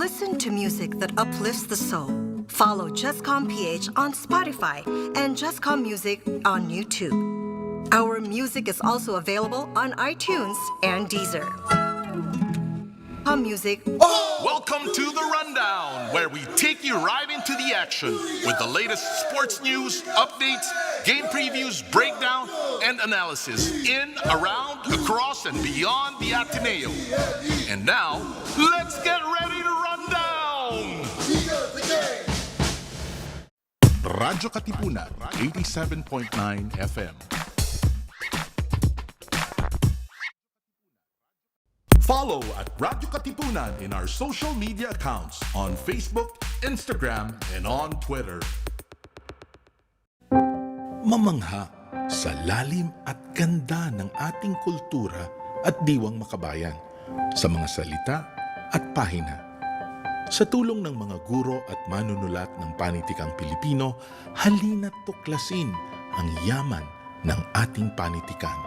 listen to music that uplifts the soul. Follow jescom.ph on Spotify and Jescom Music on YouTube. Our music is also available on iTunes and Deezer. Music. Welcome to The Rundown, where we take you right into the action with the latest sports news, updates, game previews, breakdown, and analysis in, around, across, and beyond the Ateneo. And now, let's get ready to run down! Radyo-Katipunan, 87.9 FM. Follow at radyo-katipunan in our social media accounts on Facebook, Instagram, and on Twitter. Mamangha sa lalim at ganda ng ating kultura at diwang makabayan sa mga salita at pahina. Sa tulong ng mga guro at manunulat ng panitikang Pilipino, halina't tuklasin ang yaman ng ating panitikan,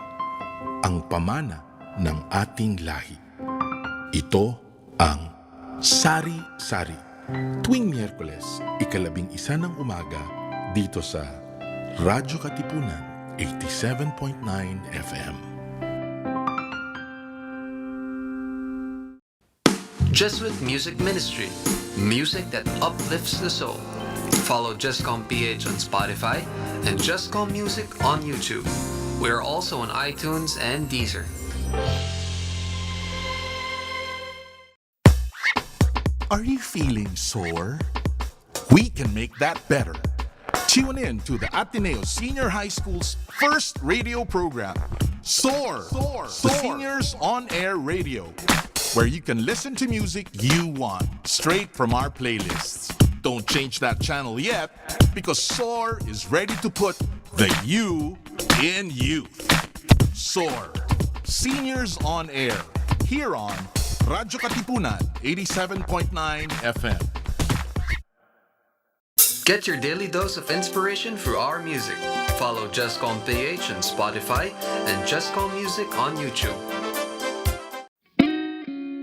ang pamana ng ating lahi. Ito ang Sari-Sari, tuwing Miyerkules, 11:00 ng umaga, dito sa Radyo Katipunan, 87.9 FM. Jesuit Music Ministry, music that uplifts the soul. Follow jescom.ph on Spotify and Jescom Music on YouTube. We are also on iTunes and Deezer. Are you feeling sore? We can make that better. Tune in to the Ateneo Senior High School's first radio program, Soar, the Seniors On Air Radio, where you can listen to music you want, straight from our playlists. Don't change that channel yet, because Soar is ready to put the you in youth. Soar, Seniors On Air, here on Radyo Katipunan, 87.9 FM. Get your daily dose of inspiration through our music. Follow jescom.ph on Spotify and Jescom Music on YouTube.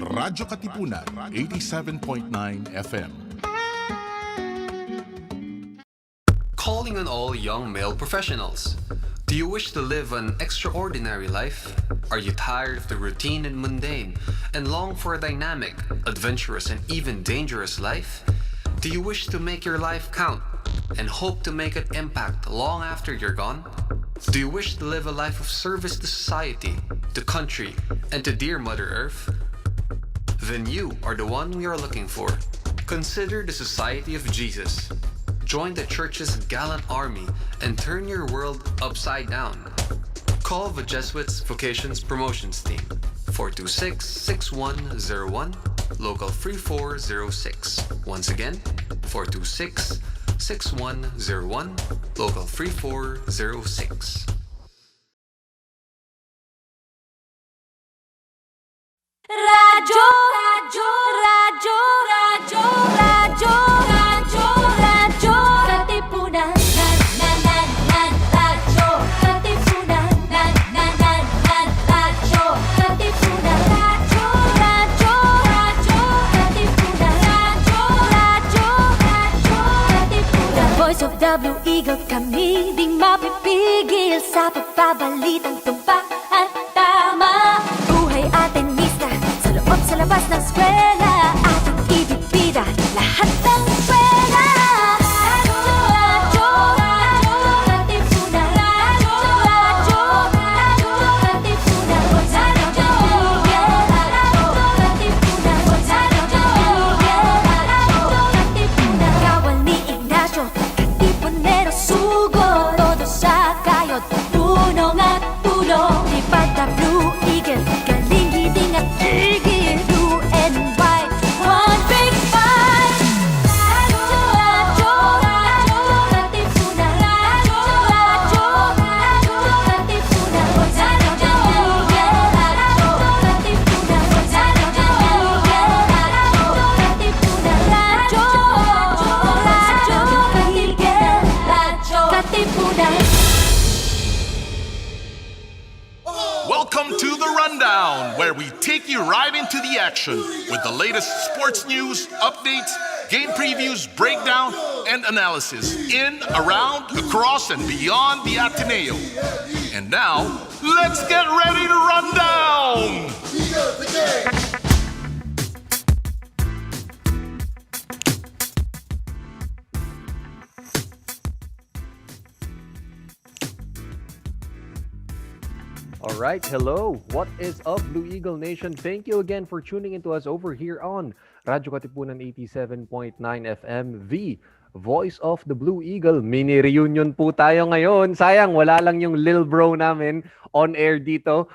Radyo Katipunan, 87.9 FM. Calling on all young male professionals. Do you wish to live an extraordinary life? Are you tired of the routine and mundane and long for a dynamic, adventurous, and even dangerous life? Do you wish to make your life count and hope to make an impact long after you're gone? Do you wish to live a life of service to society, to country, and to dear Mother Earth? Then you are the one we are looking for. Consider the Society of Jesus. Join the church's gallant army and turn your world upside down. Call the Jesuits Vocations Promotions Team, 426-6101, local 3406. Once again, 426-6101, local 3406. Radyo, radyo, radyo, radyo, radyo, radyo, radyo, Katipunan, radyo, Katipunan, radyo, Katipunan, radyo, radyo, radyo, Katipunan, radyo, radyo, radyo, Katipunan. Voice of the Blue Eagle, kami di mapipigil sa pagbabalitang tumpak at tama. Buhay Atenista, sa loob sa labas ng eskwela, ating ibibida lahat ng eskwela. Radyo, radyo, radyo, Katipunan, radyo, radyo, radyo, Katipunan, radyo, Katipunan, radyo, Katipunan. Kawal ni Ignacio, Katipunero, sugo, todo sa kayod, tulong at tulong, ipag where we take you right into the action with the latest sports news, updates, game previews, breakdown, and analysis in, around, across, and beyond the Ateneo. And now, let's get ready to run down! All right, hello. What is up, Blue Eagle Nation? Thank you again for tuning into us over here on radyo-katipunan 87.9 FM, the voice of the Blue Eagle. Mini reunion po tayo ngayon. Sayang, wala lang yung lil bro namin on air dito.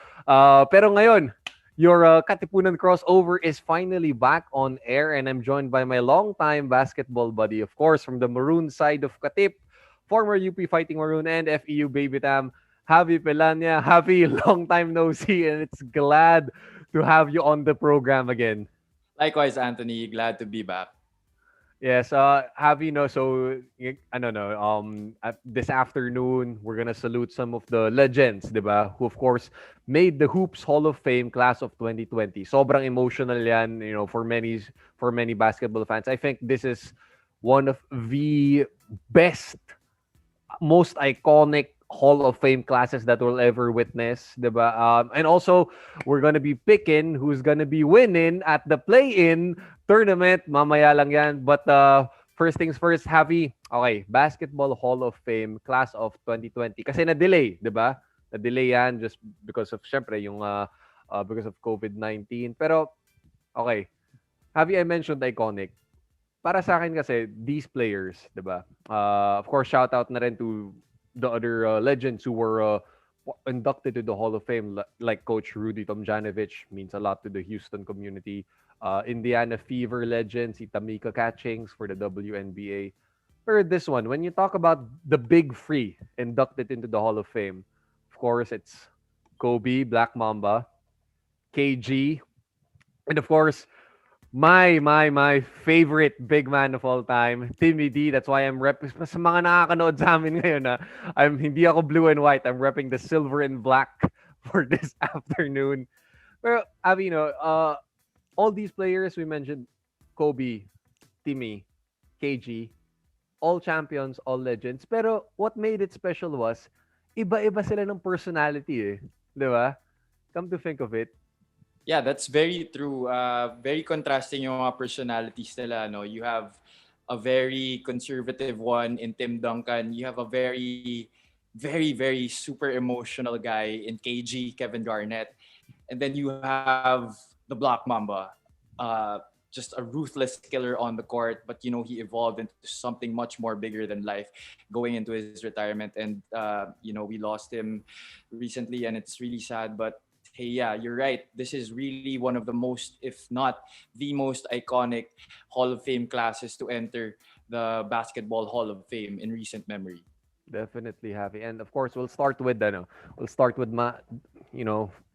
Pero ngayon, your Katipunan crossover is finally back on air, and I'm joined by my longtime basketball buddy, of course, from the maroon side of Katip, former UP Fighting Maroon and FEU Baby Tam, Javi Pelania. Javi, long time no see, and it's glad to have you on the program again. Likewise, Anthony. Glad to be back. Yes, Javi, this afternoon, we're gonna salute some of the legends, diba? Who, of course, made the Hoops Hall of Fame class of 2020. Sobrang emotional yan, for many basketball fans. I think this is one of the best, most iconic Hall of Fame classes that we'll ever witness, diba? And also, we're gonna be picking who's gonna be winning at the play-in tournament. Mamaya lang yan. But first things first, Javi, okay, Basketball Hall of Fame class of 2020. Kasi na-delay, diba? Na-delay yan just because of, syempre, because of COVID-19. Pero, okay, Javi, I mentioned iconic. Para sa akin kasi, these players, diba? Of course, shout out na rin to the other legends who were inducted to the Hall of Fame, like Coach Rudy Tomjanovich, means a lot to the Houston community. Indiana Fever legend, si Tamika Catchings for the WNBA. Pero this one, when you talk about the big three inducted into the Hall of Fame, of course, it's Kobe, Black Mamba, KG, and of course, my favorite big man of all time, Timmy D. That's why I'm repping. Sa mga nakakanood sa amin ngayon, hindi ako blue and white. I'm repping the silver and black for this afternoon. Pero, all these players we mentioned, Kobe, Timmy, KG, all champions, all legends. Pero what made it special was, iba-iba sila ng personality, di ba? Come to think of it. Yeah, that's very true. Very contrasting yung mga personalities nila. No? You have a very conservative one in Tim Duncan. You have a very, very, very super emotional guy in KG, Kevin Garnett. And then you have the Black Mamba. Just a ruthless killer on the court. But, he evolved into something much more bigger than life going into his retirement. And, we lost him recently and it's really sad. But hey, yeah, you're right. This is really one of the most, if not the most iconic Hall of Fame classes to enter the Basketball Hall of Fame in recent memory. Definitely happy. And of course, we'll start with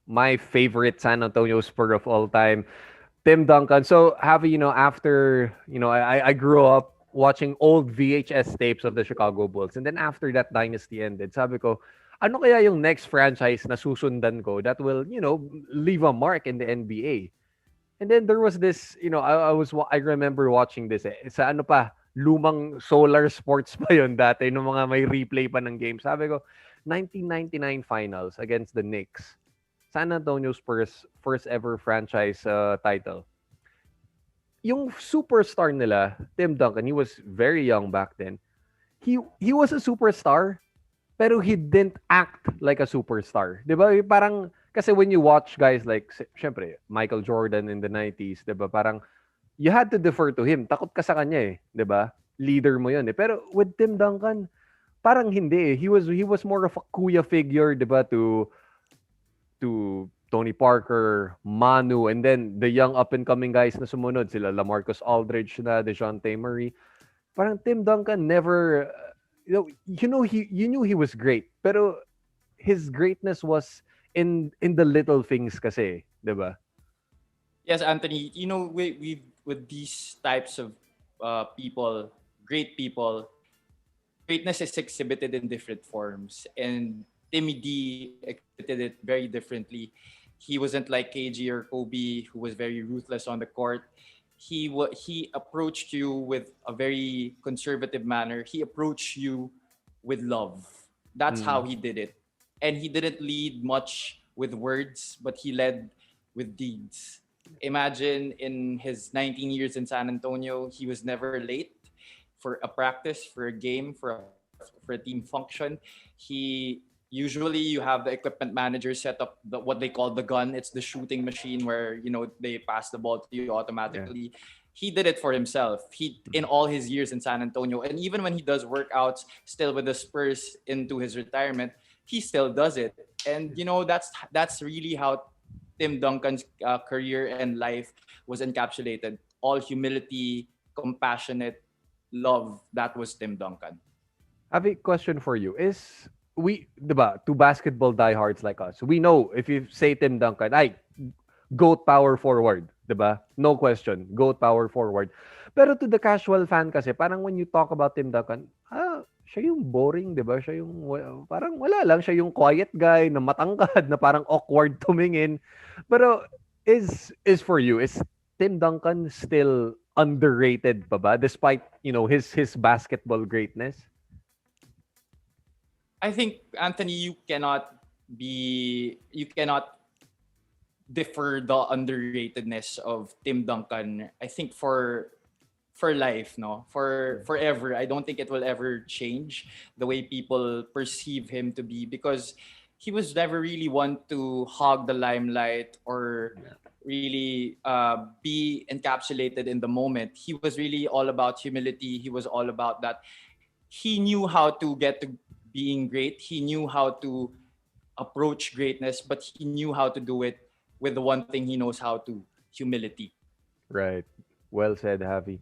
my favorite San Antonio Spur of all time, Tim Duncan. So, Javi, after, I grew up watching old VHS tapes of the Chicago Bulls. And then after that dynasty ended, sabi ko, ano kaya yung next franchise na susundan ko that will, leave a mark in the NBA? And then there was this, I remember watching this sa lumang Solar Sports pa yun dati, nung mga may replay pa ng game. Sabi ko, 1999 finals against the Knicks. San Antonio Spurs first ever franchise title. Yung superstar nila, Tim Duncan, he was very young back then. He was a superstar, pero he didn't act like a superstar. Diba? Parang, kasi when you watch guys like, syempre, Michael Jordan in the 90s, diba? Parang, you had to defer to him. Takot ka sa kanya diba? Leader mo yun Pero with Tim Duncan, parang hindi He was more of a kuya figure, diba? To Tony Parker, Manu, and then the young up-and-coming guys na sumunod, sila LaMarcus Aldridge na, DeJounte Murray. Parang Tim Duncan never... you knew he was great, pero his greatness was in the little things kasi, diba? Yes, Anthony. We with these types of people, great people, greatness is exhibited in different forms, and Timmy D exhibited it very differently. He wasn't like KG or Kobe, who was very ruthless on the court. He approached you with a very conservative manner. He approached you with love. That's how he did it. And he didn't lead much with words, but he led with deeds. Imagine in his 19 years in San Antonio, he was never late for a practice, for a game, for a team function. He usually you have the equipment manager set up what they call the gun. It's the shooting machine where they pass the ball to you automatically. He did it for himself. He in all his years in San Antonio, and even when he does workouts still with the Spurs into his retirement, he still does it. And that's really how Tim Duncan's career and life was encapsulated. All humility, compassionate, love. That was Tim Duncan. I have a question for you. Is diba, to basketball diehards like us, we know if you say Tim Duncan, ay, GOAT power forward, diba? No question, GOAT power forward. Pero to the casual fan kasi, parang when you talk about Tim Duncan, siya yung boring, diba? Siya yung, parang wala lang, siya yung quiet guy na matangkad, na parang awkward tumingin. Pero is for you, is Tim Duncan still underrated pa ba? Despite, his basketball greatness? I think, Anthony, you cannot differ the underratedness of Tim Duncan. I think for life, no, for forever. I don't think it will ever change the way people perceive him to be, because he was never really one to hog the limelight or really be encapsulated in the moment. He was really all about humility. He was all about that. He knew how to get to being great. He knew how to approach greatness, but he knew how to do it with the one thing he knows how to: humility. Right. Well said, Javi.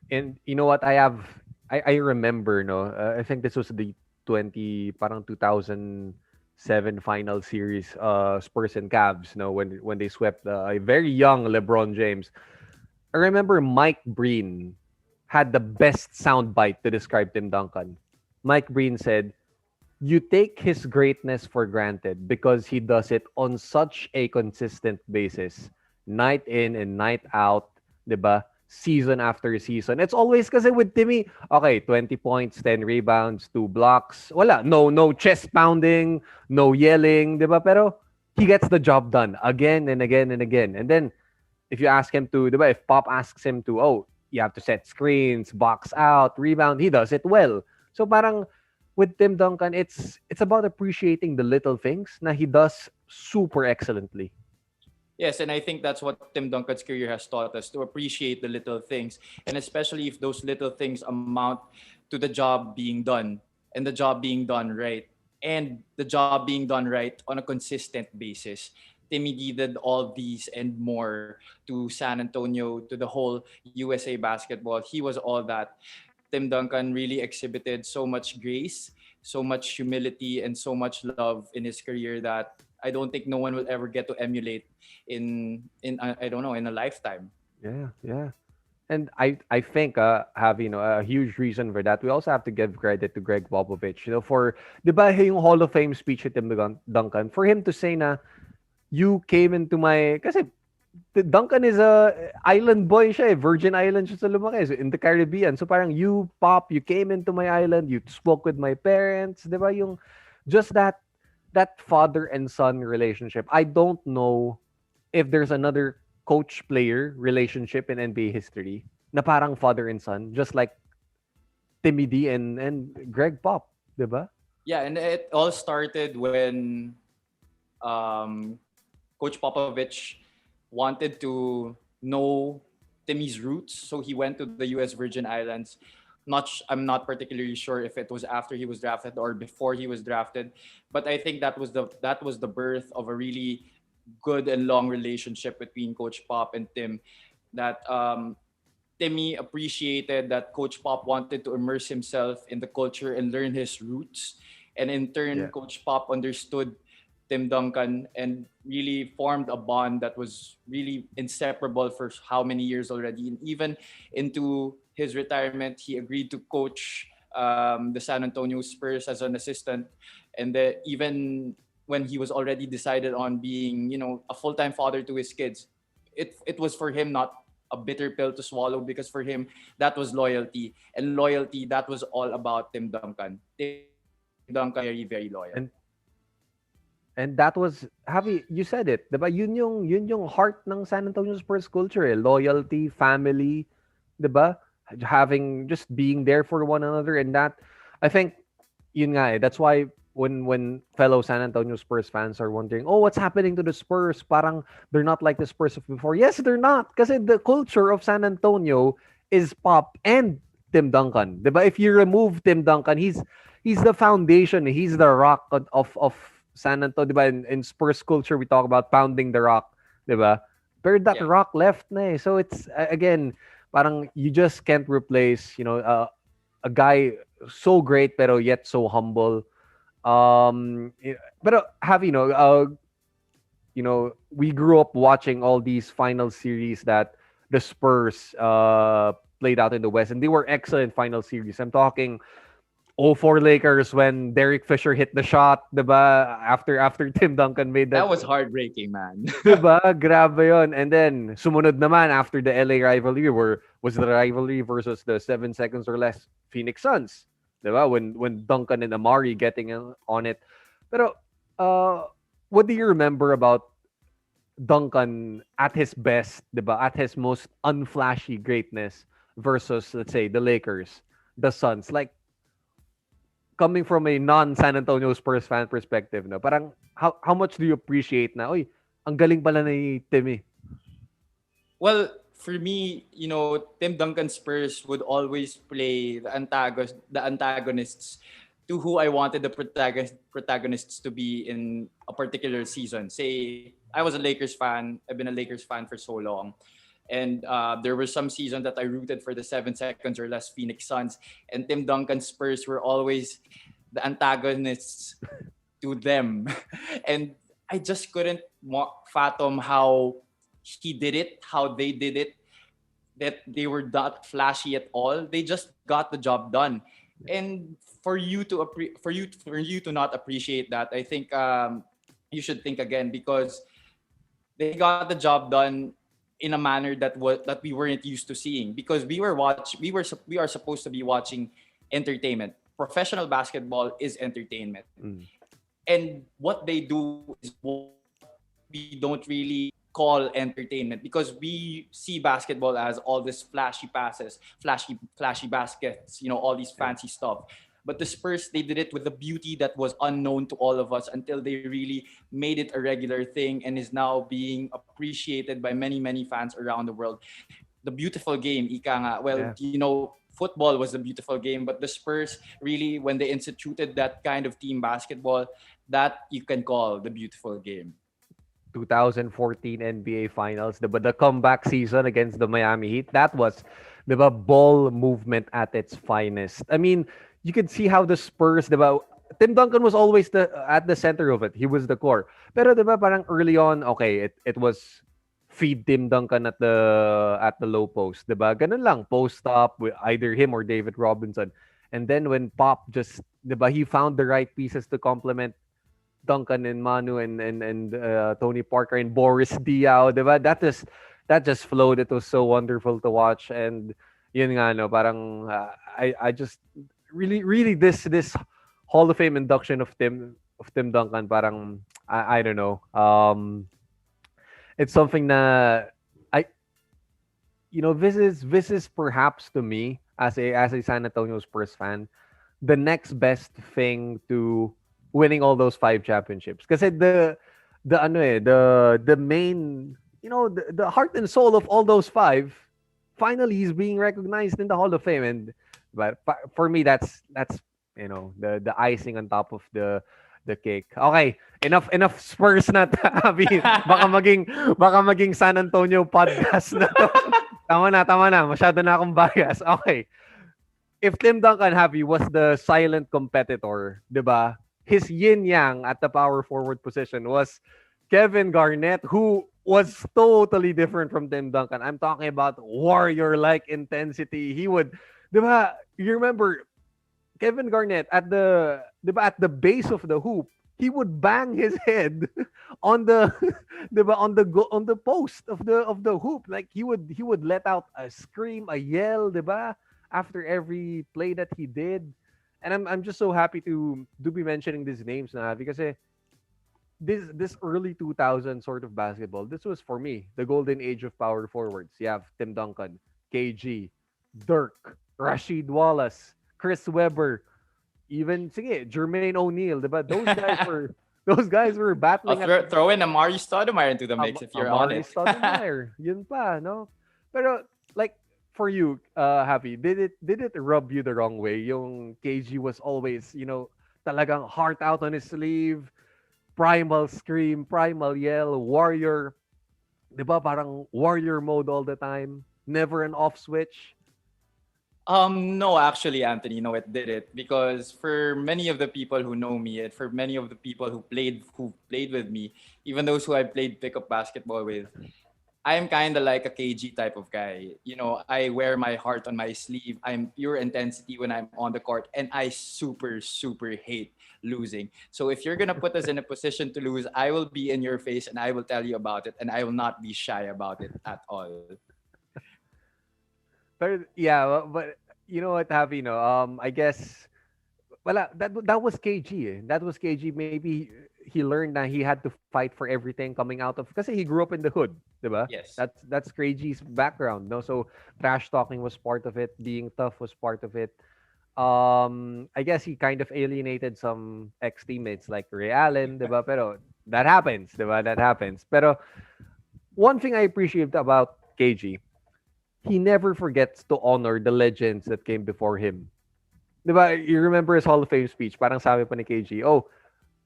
And you know what? I remember, no, I think this was the 2007 final series, Spurs and Cavs, no, when they swept a very young LeBron James. I remember Mike Breen had the best soundbite to describe Tim Duncan. Mike Breen said, "You take his greatness for granted because he does it on such a consistent basis, night in and night out, 'di ba? Season after season." It's always kasi with Timmy, okay, 20 points, 10 rebounds, 2 blocks. Wala, no chest pounding, no yelling, 'di ba? Pero he gets the job done again and again and again. And then if you ask him to, 'di ba, if Pop asks him to, you have to set screens, box out, rebound, he does it well. So parang with Tim Duncan, it's about appreciating the little things na he does super excellently. Yes, and I think that's what Tim Duncan's career has taught us, to appreciate the little things, and especially if those little things amount to the job being done, and the job being done right, and the job being done right on a consistent basis. Timmy D did all these and more to San Antonio, to the whole USA basketball. He was all that. Tim Duncan really exhibited so much grace, so much humility, and so much love in his career that I don't think no one will ever get to emulate in I don't know, in a lifetime. Yeah. And I think having a huge reason for that, we also have to give credit to Greg Popovich. For di ba yung Hall of Fame speech ni Tim Duncan, for him to say na you came into my, kasi Duncan is a island boy siya, Virgin Islands siya sa lumaki, so in the Caribbean. So parang you came into my island, you spoke with my parents, di ba? Yung just that father and son relationship. I don't know if there's another coach-player relationship in NBA history na parang father and son, just like Timmy D and Greg Pop, di ba? Yeah, and it all started when Coach Popovich wanted to know Timmy's roots, so he went to the U.S. Virgin Islands. I'm not particularly sure if it was after he was drafted or before he was drafted, but I think that was the birth of a really good and long relationship between Coach Pop and Tim. That Timmy appreciated that Coach Pop wanted to immerse himself in the culture and learn his roots, and in turn, Coach Pop understood Tim Duncan and really formed a bond that was really inseparable for how many years already. And even into his retirement, he agreed to coach the San Antonio Spurs as an assistant. And even when he was already decided on being, a full-time father to his kids, it was for him not a bitter pill to swallow, because for him that was loyalty, and loyalty, that was all about Tim Duncan. Tim Duncan, very, very loyal. And that was, Javi, you said it, diba? Yun yung heart ng San Antonio Spurs culture, eh. Loyalty, family, diba? Just being there for one another, and that, I think, yun nga, eh. That's why when fellow San Antonio Spurs fans are wondering, oh, what's happening to the Spurs? Parang they're not like the Spurs of before. Yes, they're not, kasi the culture of San Antonio is Pop and Tim Duncan, diba? If you remove Tim Duncan, he's the foundation, he's the rock of San Antonio, diba? In Spurs culture, we talk about pounding the rock, diba? But that rock left na, eh. So it's, again, parang you just can't replace, a guy so great pero yet so humble. Pero have we grew up watching all these final series that the Spurs played out in the West, and they were excellent final series. I'm talking 0-4 Lakers when Derek Fisher hit the shot, diba? After Tim Duncan made that. That was heartbreaking, man. Diba? Grabe yun. And then, sumunod naman after the LA rivalry, was the rivalry versus the 7 seconds or less Phoenix Suns. Diba? When Duncan and Amari getting on it. Pero, what do you remember about Duncan at his best, diba? At his most unflashy greatness versus, let's say, the Lakers, the Suns? Like, coming from a non-San Antonio Spurs fan perspective, no? Parang, how much do you appreciate na, oy, ang galing pala ni Timmy? Well, for me, Tim Duncan Spurs would always play the antagonists to who I wanted the protagonists to be in a particular season. Say, I was a Lakers fan. I've been a Lakers fan for so long. And there were some seasons that I rooted for the 7 seconds or less Phoenix Suns. And Tim Duncan Spurs were always the antagonists to them. And I just couldn't fathom how he did it, how they did it, that they were not flashy at all. They just got the job done. And for you to not appreciate that, I think you should think again, because they got the job done in a manner that we weren't used to seeing, because we are supposed to be watching entertainment. Professional basketball is entertainment. And what they do is what we don't really call entertainment, because we see basketball as all this flashy passes, flashy baskets, all these fancy stuff. But the Spurs, they did it with a beauty that was unknown to all of us until they really made it a regular thing, and is now being appreciated by many, many fans around the world. The beautiful game, ika nga. Well, football was a beautiful game, but the Spurs really, when they instituted that kind of team basketball, that you can call the beautiful game. 2014 NBA Finals, the comeback season against the Miami Heat, that was the ball movement at its finest. I mean, you could see how the Spurs, Tim Duncan was always at the center of it. He was the core. Pero parang early on, okay, it was feed Tim Duncan at the low post, Ganun lang, post up with either him or David Robinson. And then when Pop just, he found the right pieces to complement Duncan and Manu and Tony Parker and Boris Diaw, that just flowed. It was so wonderful to watch. And yun nga, no, parang I just really this Hall of Fame induction of Tim Duncan, parang I don't know. It's something that this is perhaps to me as a San Antonio Spurs fan, the next best thing to winning all those 5 championships. Kasi the main, the heart and soul of all those 5 finally is being recognized in the Hall of Fame. But for me, that's the icing on top of the cake. Okay, enough Spurs na tabi. baka maging San Antonio podcast na to. Tama na. Masyado na akong bias. Okay. If Tim Duncan, was the silent competitor, diba? His yin-yang at the power forward position was Kevin Garnett, who was totally different from Tim Duncan. I'm talking about warrior-like intensity. He would, diba? You remember Kevin Garnett at the base of the hoop, he would bang his head on the diba, on the post of the hoop. Like he would let out a scream, a yell, diba, after every play that he did. And I'm just so happy to be mentioning these names now because this early 2000 sort of basketball, this was for me the golden age of power forwards. You have Tim Duncan, KG, Dirk, Rashid Wallace, Chris Webber, even sige, Jermaine O'Neal, diba? Those guys were I'll battling at throw in Amari Stoudemire into the mix if you're on Amari it. Stoudemire. Yun pa, no? Pero like for you, Happy, did it rub you the wrong way? Yung KG was always, talagang heart out on his sleeve, primal scream, primal yell, warrior, 'di ba? Parang warrior mode all the time, never an off switch. No, actually, Anthony, no, it did it because for many of the people who know me, and for many of the people who played with me, even those who I played pickup basketball with, I'm kind of like a KG type of guy. I wear my heart on my sleeve. I'm pure intensity when I'm on the court, and I super, super hate losing. So if you're gonna put us in a position to lose, I will be in your face and I will tell you about it, and I will not be shy about it at all. But yeah, but you know what, Happy, no? I guess wala, that was KG. That was KG. Maybe he learned that he had to fight for everything coming out of because he grew up in the hood, diba? Yes. That's KG's background, no? So trash talking was part of it. Being tough was part of it. I guess he kind of alienated some ex teammates like Ray Allen, diba? Pero that happens, diba? That happens. Pero one thing I appreciate about KG, he never forgets to honor the legends that came before him. Diba, you remember his Hall of Fame speech? Parang sabi pa ni KG, oh,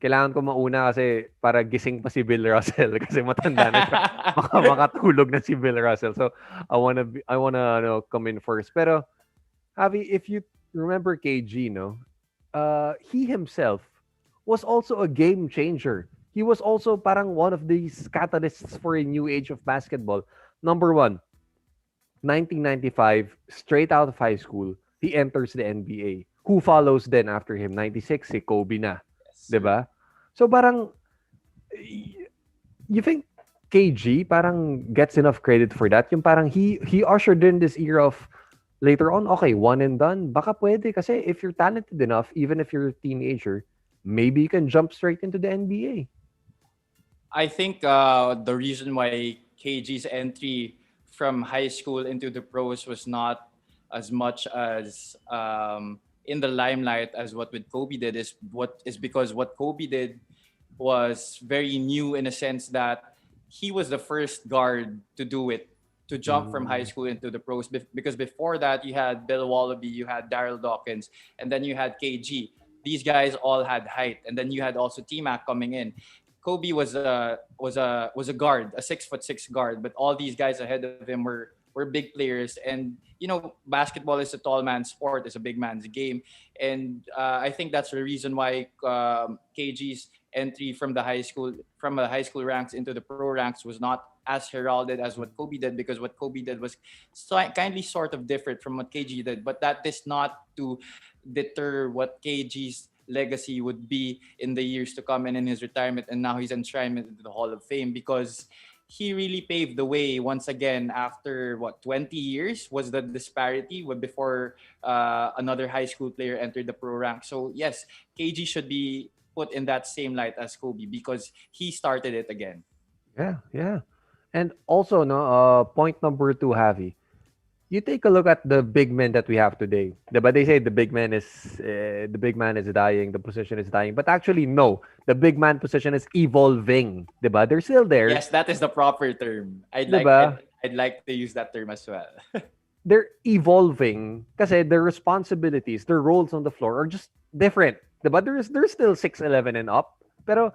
kailangan ko mauna kasi para gising pa si Bill Russell kasi matanda na siya. Baka makatulog na si Bill Russell. So, I wanna come in first. Pero, Javi, if you remember KG, no, he himself was also a game changer. He was also parang one of these catalysts for a new age of basketball. Number one, 1995, straight out of high school, he enters the NBA. Who follows then after him? 96, si Kobe na. Yes, 'Di ba? So parang you think KG parang gets enough credit for that? Yung parang he ushered in this era of later on, okay, one and done. Baka pwede kasi if you're talented enough, even if you're a teenager, maybe you can jump straight into the NBA. I think the reason why KG's entry from high school into the pros was not as much as in the limelight as what with Kobe did is because what Kobe did was very new in a sense that he was the first guard to do it, to jump from high school into the pros. Because before that, you had Bill Wallaby, you had Daryl Dawkins, and then you had KG. These guys all had height, and then you had also T-Mac coming in. Kobe was a guard, a 6'6" guard, but all these guys ahead of him were big players. And basketball is a tall man's sport, it's a big man's game, and I think that's the reason why KG's entry from the high school ranks into the pro ranks was not as heralded as what Kobe did, because what Kobe did was kindly sort of different from what KG did. But that is not to deter what KG's legacy would be in the years to come and in his retirement, and now he's enshrined into the Hall of Fame, because he really paved the way once again after 20 years was the disparity before another high school player entered the pro rank. So yes, KG should be put in that same light as Kobe because he started it again. Yeah. And also, no, point number two, Javi. You take a look at the big men that we have today. But they say the big man is dying, the position is dying. But actually, no, the big man position is evolving. Diba? They're still there. Yes, that is the proper term. Diba? I'd like to use that term as well. They're evolving kasi their responsibilities, their roles on the floor are just different. Diba? They're still 6'11" and up. Pero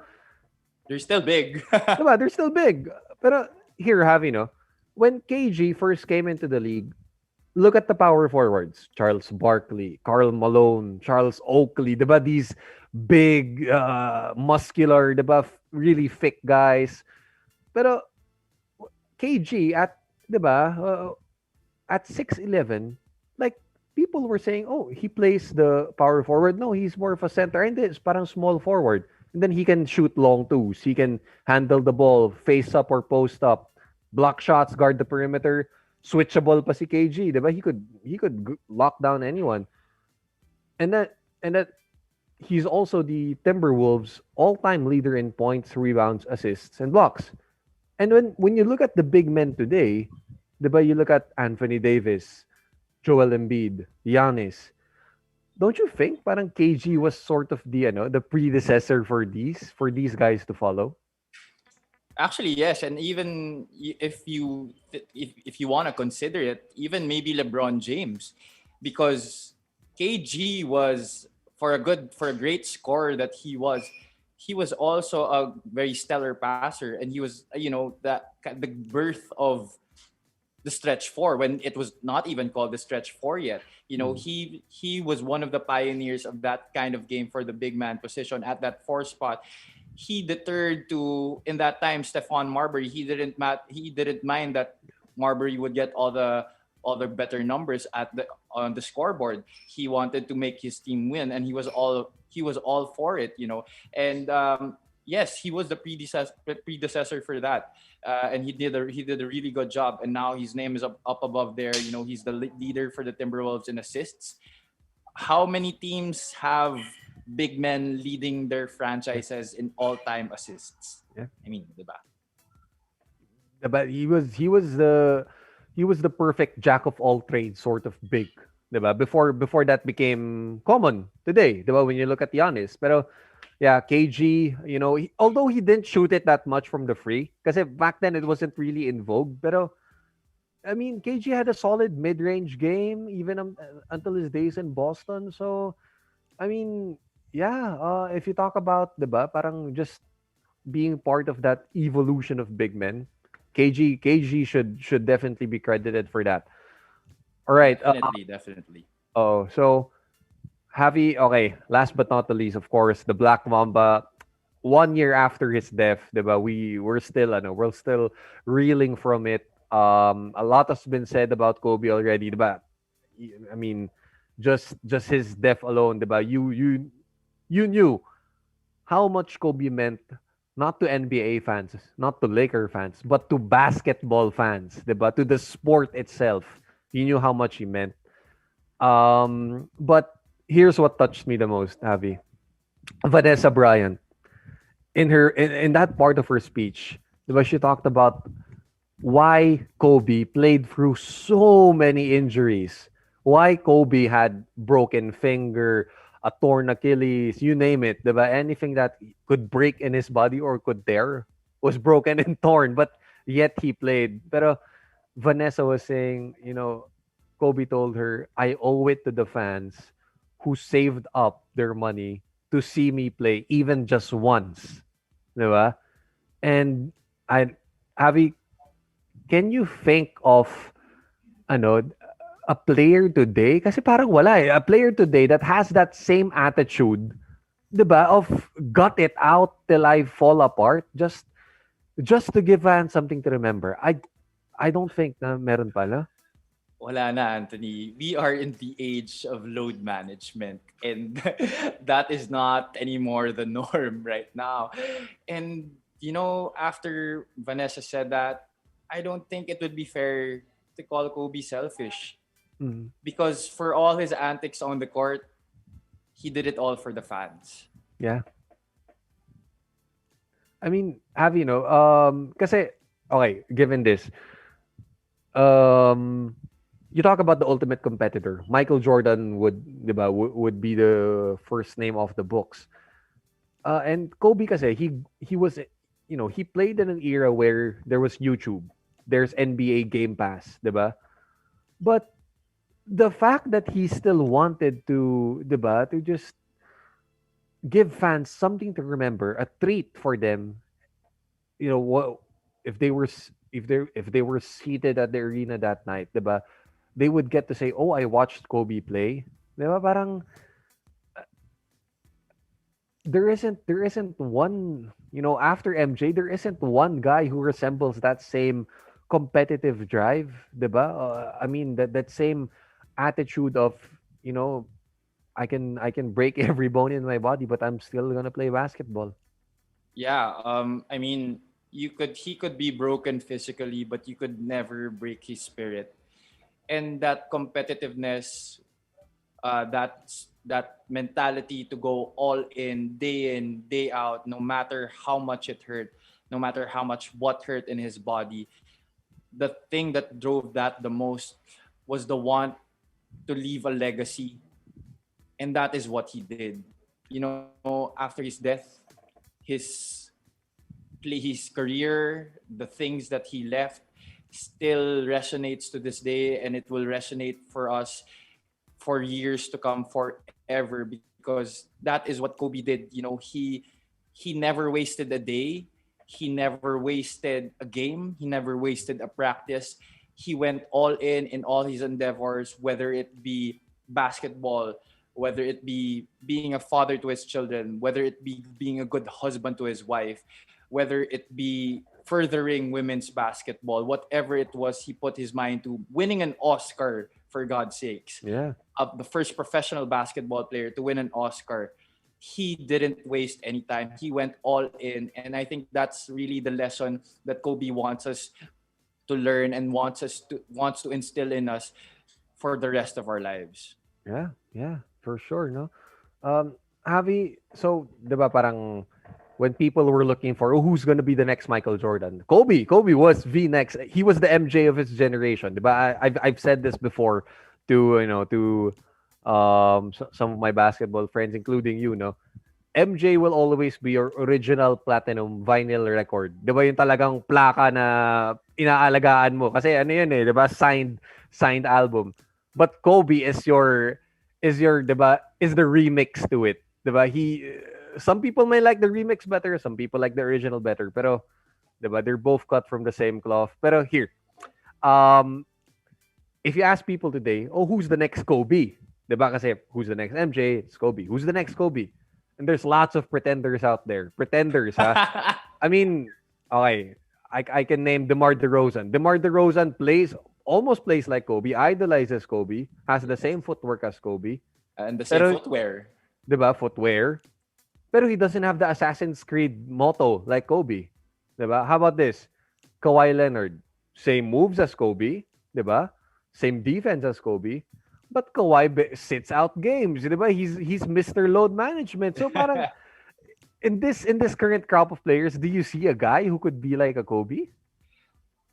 They're still big. diba? They're still big. Pero here, Javi, no, when KG first came into the league, look at the power forwards. Charles Barkley, Karl Malone, Charles Oakley, diba? These big, muscular, diba? Really thick guys. Pero KG at 6'11", like people were saying, oh, he plays the power forward. No, he's more of a center. And it's parang small forward. And then he can shoot long twos. He can handle the ball, face up or post up, block shots, guard the perimeter, switchable pa si KG, 'di ba? He could lock down anyone. And that he's also the Timberwolves all-time leader in points, rebounds, assists, and blocks. And when you look at the big men today, 'di ba, you look at Anthony Davis, Joel Embiid, Giannis. Don't you think parang KG was sort of the predecessor for these guys to follow? Actually, yes, and even if you want to consider it, even maybe LeBron James, because KG was for a great scorer that he was also a very stellar passer, and he was the birth of the stretch four when it was not even called the stretch four yet. He was one of the pioneers of that kind of game for the big man position at that four spot. He deterred to in that time Stephon Marbury. He didn't mind that Marbury would get all the better numbers on the scoreboard. He wanted to make his team win, and he was all for it. And yes, he was the predecessor for that, and he did a really good job. And now his name is up above there. He's the leader for the Timberwolves in assists. How many teams have big men leading their franchises in all-time assists? Yeah. I mean, diba? But he was the perfect jack of all trades sort of big, 'di ba? Before that became common today, 'di ba? When you look at Giannis. Pero yeah, KG, although he didn't shoot it that much from the free, kasi back then it wasn't really in vogue. Pero I mean, KG had a solid mid-range game even until his days in Boston. So I mean, yeah, if you talk about, 'di ba, parang just being part of that evolution of big men, KG should definitely be credited for that. All right. Definitely. Oh, so Javi, okay, last but not the least, of course, the Black Mamba. 1 year after his death, 'di ba? We're still reeling from it. A lot has been said about Kobe already, 'di ba? I mean, just his death alone, 'di ba? You knew how much Kobe meant not to NBA fans, not to Laker fans, but to basketball fans, 'di ba? To the sport itself. You knew how much he meant. But here's what touched me the most, Javi. Vanessa Bryant, in that part of her speech, 'di ba, she talked about why Kobe played through so many injuries. Why Kobe had broken finger, a torn Achilles, you name it, 'di ba? Anything that could break in his body or could tear was broken and torn, but yet he played. Pero Vanessa was saying, Kobe told her, I owe it to the fans who saved up their money to see me play even just once. 'Di ba? And Avi, can you think of a player today? Kasi parang wala eh. A player today that has that same attitude, 'di ba? Of got it out till I fall apart just to give fans something to remember. I don't think na meron pala. Wala na, Anthony. We are in the age of load management, and that is not anymore the norm right now. And after Vanessa said that, I don't think it would be fair to call Kobe selfish. Because for all his antics on the court, he did it all for the fans. Yeah. I mean, kasi, okay, given this, you talk about the ultimate competitor. Michael Jordan would be the first name off the books. And Kobe kasi, he was, he played in an era where there was YouTube, there's NBA Game Pass, 'di ba? But the fact that he still wanted to, 'di ba, to just give fans something to remember, a treat for them. What if they were seated at the arena that night, 'di ba? They would get to say, "Oh, I watched Kobe play." 'Di ba? Parang there isn't one, after MJ, there isn't one guy who resembles that same competitive drive, 'di ba? I mean that same attitude of, I can break every bone in my body, but I'm still gonna play basketball. Yeah, I mean, he could be broken physically, but you could never break his spirit. And that competitiveness, that mentality to go all in, day out, no matter how much it hurt, no matter how much what hurt in his body. The thing that drove that the most was the want to leave a legacy, and that is what he did. You know, after his death, his his career, the things that he left, still resonates to this day, and it will resonate for us for years to come, forever, because that is what Kobe did. You know, he never wasted a day, he never wasted a game, he never wasted a practice. He went all in all his endeavors, whether it be basketball, whether it be being a father to his children, whether it be being a good husband to his wife, whether it be furthering women's basketball, whatever it was, he put his mind to winning an Oscar, for God's sakes. Yeah. The first professional basketball player to win an Oscar. He didn't waste any time. He went all in. And I think that's really the lesson that Kobe wants us to learn and wants to instill in us for the rest of our lives. Yeah, yeah, for sure, no? Javi, so, 'di ba parang when people were looking for, oh, who's gonna be the next Michael Jordan? Kobe was the next. He was the MJ of his generation, 'di ba? I've said this before to, to some of my basketball friends, including you, no? MJ will always be your original platinum vinyl record. 'Di ba yung talagang plaka na inaalagaan mo kasi ano yun 'di ba? Signed album. But Kobe is your 'di ba? Is the remix to it. 'Di ba? Some people may like the remix better, some people like the original better, pero 'di ba? They're both cut from the same cloth. Pero here, um if you ask people today, oh, who's the next Kobe? 'Di ba? Kasi who's the next MJ? It's Kobe. Who's the next Kobe? And there's lots of pretenders out there. Pretenders, ha? I mean, okay, I can name DeMar DeRozan. DeMar DeRozan almost plays like Kobe, idolizes Kobe, has the same footwork as Kobe. And the same Pero, footwear. 'di ba? Footwear. Pero he doesn't have the Assassin's Creed motto like Kobe. 'Di ba? How about this? Kawhi Leonard. Same moves as Kobe, 'di ba? Same defense as Kobe. But Kawhi sits out games, 'di ba? He's Mr. Load Management. So parang in this current crop of players, do you see a guy who could be like a Kobe?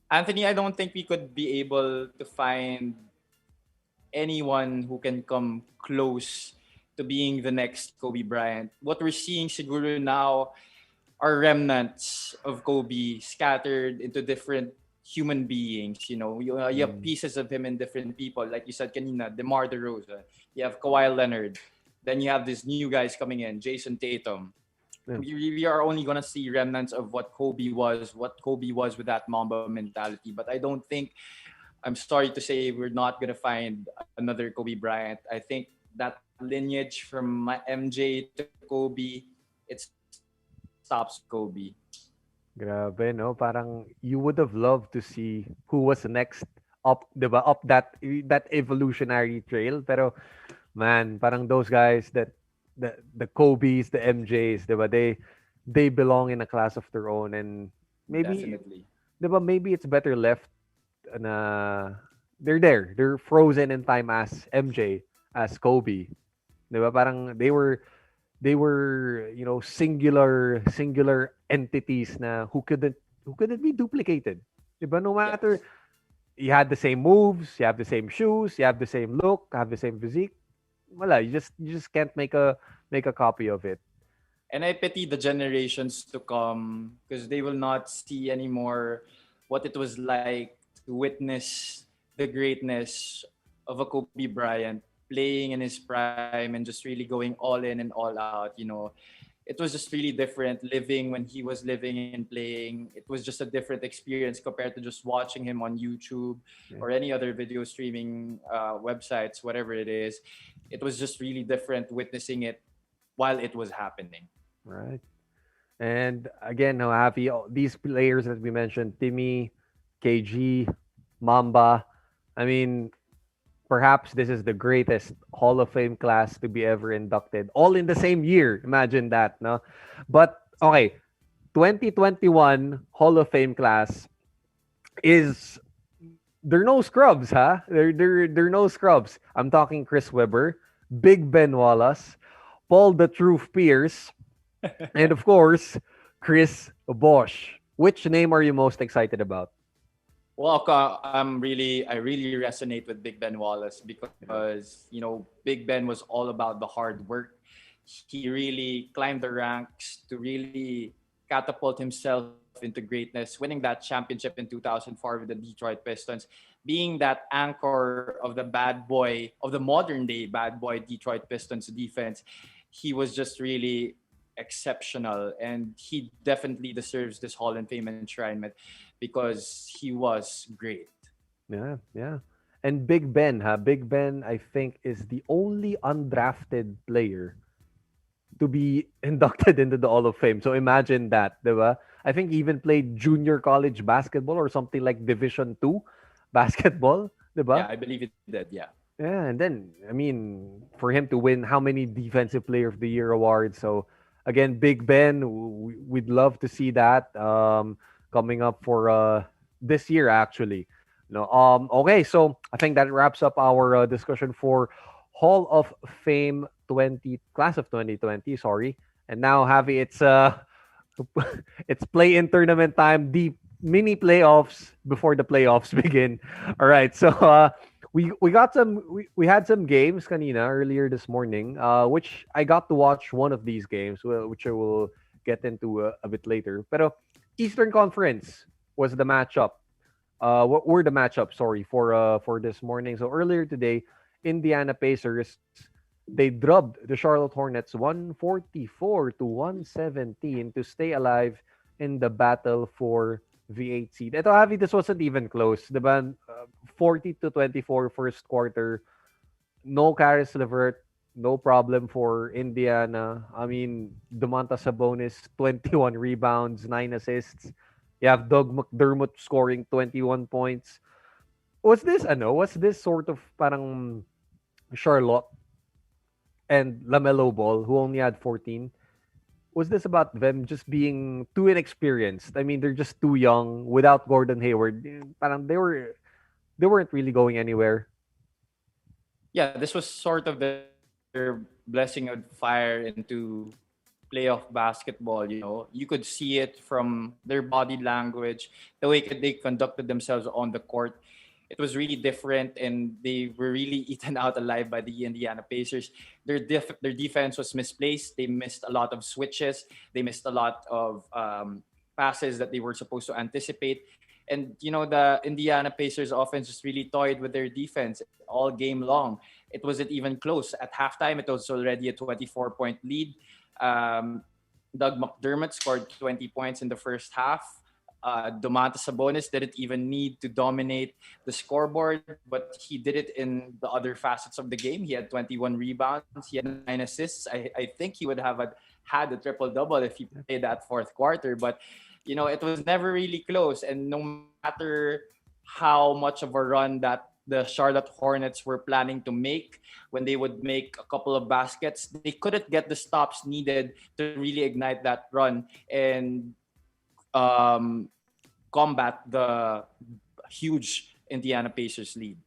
Anthony, I don't think we could be able to find anyone who can come close to being the next Kobe Bryant. What we're seeing siguro now are remnants of Kobe scattered into different human beings. You have pieces of him in different people. Like you said kanina, DeMar DeRozan. You have Kawhi Leonard. Then you have these new guys coming in, Jason Tatum. Yeah. We are only gonna see remnants of what Kobe was with that Mamba mentality. But I don't think, I'm sorry to say, we're not gonna find another Kobe Bryant. I think that lineage from MJ to Kobe, it stops Kobe. Grabe, no? Parang you would have loved to see who was next up, 'di ba? Up that evolutionary trail. Pero man, parang those guys that the Kobe's, the MJ's, 'di ba? They belong in a class of their own, and maybe Definitely. 'di ba, maybe it's better left na they're there. They're frozen in time as MJ, as Kobe. 'Di ba? Parang they were singular entities na who couldn't be duplicated. 'Di ba? No matter you had the same moves, you have the same shoes, you have the same look, have the same physique. Wala, you just can't make a copy of it. And I pity the generations to come because they will not see anymore what it was like to witness the greatness of a Kobe Bryant playing in his prime and just really going all in and all out. It was just really different living when he was living and playing. It was just a different experience compared to just watching him on YouTube or any other video streaming websites, whatever it is. It was just really different witnessing it while it was happening. Right. And again, no, happy these players that we mentioned, Timmy, KG, Mamba. I mean, perhaps this is the greatest Hall of Fame class to be ever inducted, all in the same year. Imagine that, no? But okay, 2021 Hall of Fame class is they're no scrubs, huh? They're no scrubs. I'm talking Chris Webber, Big Ben Wallace, Paul the Truth Pierce, and of course, Chris Bosch. Which name are you most excited about? Well, I really resonate with Big Ben Wallace because, Big Ben was all about the hard work. He really climbed the ranks to really catapult himself into greatness, winning that championship in 2004 with the Detroit Pistons, being that anchor of the modern day bad boy Detroit Pistons defense. He was just really exceptional, and he definitely deserves this Hall of Fame enshrinement because he was great. Yeah, yeah. And Big Ben, huh? Big Ben, I think, is the only undrafted player to be inducted into the Hall of Fame. So imagine that, diba? I think he even played junior college basketball or something like Division 2 basketball, diba? Yeah, I believe it did. Yeah. Yeah, and then I mean, for him to win how many Defensive Player of the Year awards. So again, Big Ben, we'd love to see that coming up for this year actually. No, okay, so I think that wraps up our discussion for Hall of Fame 20 class of 2020. Sorry, and now Javi, it's play-in tournament time. The mini playoffs before the playoffs begin. All right, so we had some games kanina earlier this morning, which I got to watch one of these games, which I will get into a bit later. Pero Eastern Conference was the matchup. What were the matchups? Sorry for this morning. So earlier today, Indiana Pacers, they drubbed the Charlotte Hornets 144 to 117 to stay alive in the battle for the 8th seed. Ito, Javi, this wasn't even close. Diba? 40 to 24 first quarter. No Caris LeVert. No problem for Indiana. I mean, Domantas Sabonis, 21 rebounds, 9 assists. You have Doug McDermott scoring 21 points. Was this sort of parang Charlotte and LaMelo Ball, who only had 14? Was this about them just being too inexperienced? I mean, they're just too young. Without Gordon Hayward, parang they weren't really going anywhere. Yeah, this was sort of their blessing of fire into playoff basketball. You could see it from their body language, the way they conducted themselves on the court. It was really different, and they were really eaten out alive by the Indiana Pacers. Their defense was misplaced. They missed a lot of switches. They missed a lot of passes that they were supposed to anticipate. And the Indiana Pacers offense just really toyed with their defense all game long. It wasn't even close. At halftime, it was already a 24-point lead. Doug McDermott scored 20 points in the first half. Domantas Sabonis didn't even need to dominate the scoreboard, but he did it in the other facets of the game. He had 21 rebounds. He had 9 assists. I think he would have had a triple-double if he played that fourth quarter. But, it was never really close. And no matter how much of a run that the Charlotte Hornets were planning to make, when they would make a couple of baskets, they couldn't get the stops needed to really ignite that run and combat the huge Indiana Pacers lead.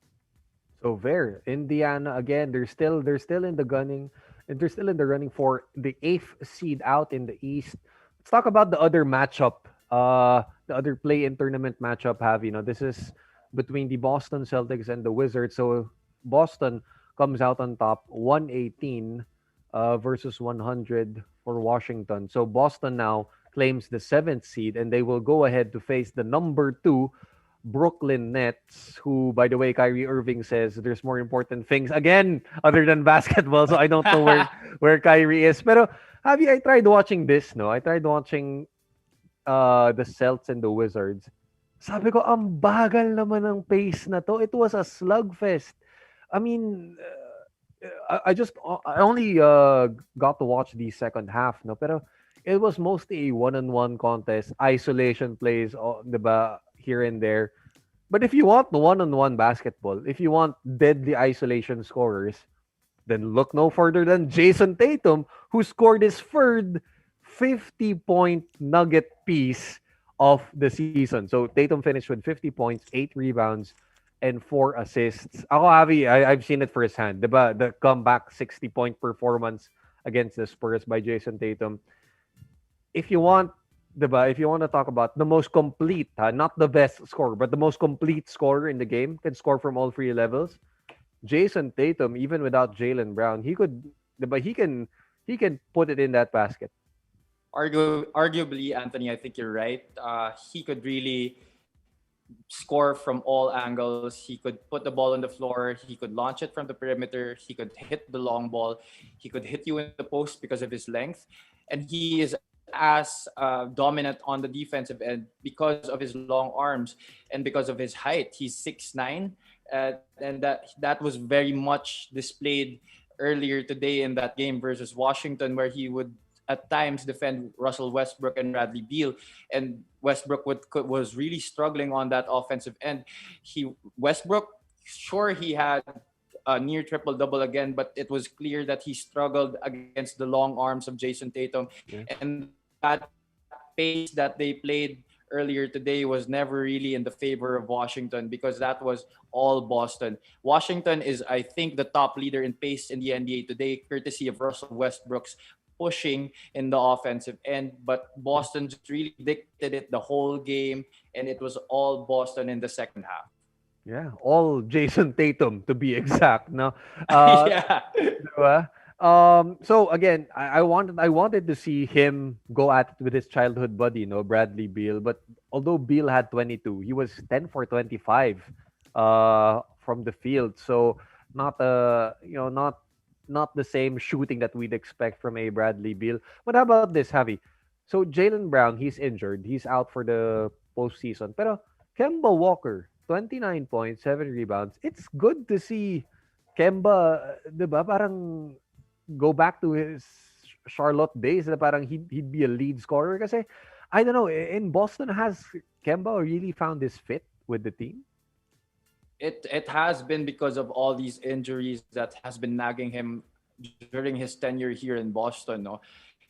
So there, Indiana again. They're still in the gunning, and they're still in the running for the 8th seed out in the East. Let's talk about the other matchup, the other play-in tournament matchup. This is between the Boston Celtics and the Wizards. So Boston comes out on top, 118 versus 100 for Washington. So Boston now claims the 7th seed, and they will go ahead to face the number 2 Brooklyn Nets, who, by the way, Kyrie Irving says there's more important things again other than basketball. So I don't know where Kyrie is. Pero I tried watching this, no? I tried watching the Celtics and the Wizards. Sabi ko, ang bagal naman ng pace na to. It was a slugfest. I mean, I only got to watch the second half, no? Pero it was mostly a one-on-one contest, isolation plays, diba, here and there. But if you want the one-on-one basketball, if you want deadly isolation scorers, then look no further than Jason Tatum, who scored his 50-point nugget piece of the season. So Tatum finished with 50 points, 8 rebounds, and 4 assists. Ako, Avi, I've seen it firsthand. Diba? The comeback 60-point performance against the Spurs by Jason Tatum. If you want, diba, if you want to talk about the most complete, not the best scorer, but the most complete scorer in the game, can score from all three levels. Jason Tatum, even without Jaylen Brown, he could, diba, he can put it in that basket. Arguably, Anthony, I think you're right. He could really score from all angles. He could put the ball on the floor. He could launch it from the perimeter. He could hit the long ball. He could hit you in the post because of his length. And he is as dominant on the defensive end because of his long arms and because of his height. He's 6'9", and that was very much displayed earlier today in that game versus Washington, where he would at times defend Russell Westbrook and Bradley Beal, and Westbrook was really struggling on that offensive end. Westbrook, sure, he had a near triple double again, but it was clear that he struggled against the long arms of Jason Tatum, and that pace that they played earlier today was never really in the favor of Washington, because that was all Boston. Washington is, I think, the top leader in pace in the NBA today, courtesy of Russell Westbrook's pushing in the offensive end, but Boston just really dictated it the whole game, and it was all Boston in the second half. Yeah, all Jason Tatum to be exact. No, Yeah. diba? So again, I wanted to see him go at it with his childhood buddy, Bradley Beal. But although Beal had 22, he was 10 for 25 from the field. So not not the same shooting that we'd expect from a Bradley Beal. But how about this, Javi? So Jaylen Brown, he's injured. He's out for the postseason. Pero Kemba Walker, 29 points, 7 rebounds. It's good to see Kemba, 'di ba? Parang go back to his Charlotte days na parang he'd be a lead scorer kasi I don't know, in Boston, has Kemba really found his fit with the team? It has been because of all these injuries that has been nagging him during his tenure here in Boston. No,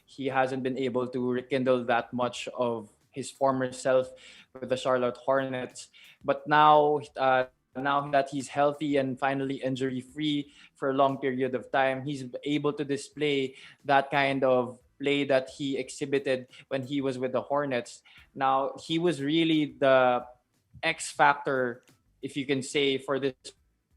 he hasn't been able to rekindle that much of his former self with the Charlotte Hornets. But now that he's healthy and finally injury free for a long period of time, he's able to display that kind of play that he exhibited when he was with the Hornets. Now, he was really the X factor, if you can say, for this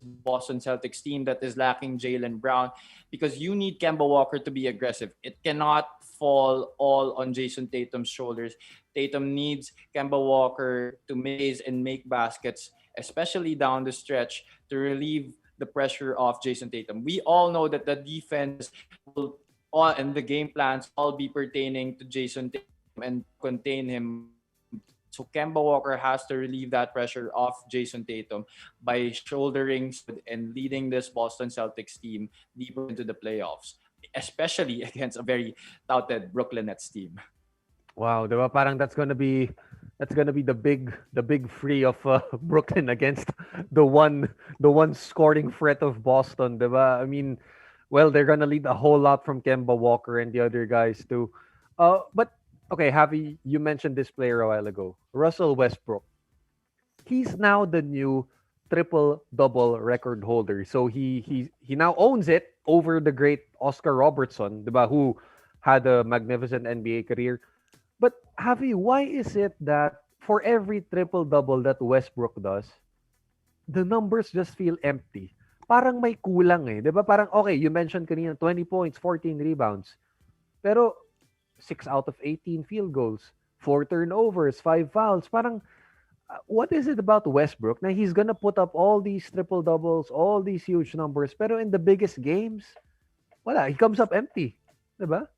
Boston Celtics team that is lacking Jaylen Brown, because you need Kemba Walker to be aggressive. It cannot fall all on Jason Tatum's shoulders. Tatum needs Kemba Walker to maze and make baskets, especially down the stretch, to relieve the pressure of Jason Tatum. We all know that the defense will all and the game plans all be pertaining to Jason Tatum and contain him. So Kemba Walker has to relieve that pressure off Jason Tatum by shouldering and leading this Boston Celtics team deeper into the playoffs, especially against a very touted Brooklyn Nets team. Wow, diba? Parang that's gonna be the big free of Brooklyn against the one scoring threat of Boston, diba? I mean, well, they're gonna lead a whole lot from Kemba Walker and the other guys too. But okay, Javi, you mentioned this player a while ago, Russell Westbrook. He's now the new triple double record holder. So he now owns it over the great Oscar Robertson, diba, who had a magnificent NBA career. But Javi, why is it that for every triple double that Westbrook does, the numbers just feel empty? Parang may kulang eh. 'Di ba? Parang okay, you mentioned kanina 20 points, 14 rebounds. Pero 6 out of 18 field goals, 4 turnovers, 5 fouls. Parang what is it about Westbrook na he's gonna put up all these triple doubles, all these huge numbers, pero in the biggest games, wala, he comes up empty. 'Di ba?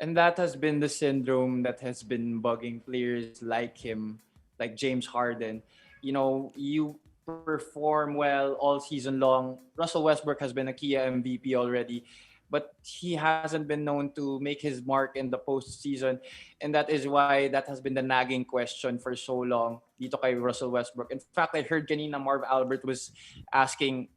And that has been the syndrome that has been bugging players like him, like James Harden. You perform well all season long. Russell Westbrook has been a Kia MVP already. but he hasn't been known to make his mark in the postseason, and that is why that has been the nagging question for so long dito kay Russell Westbrook. In fact, I heard kanina Marv Albert was asking,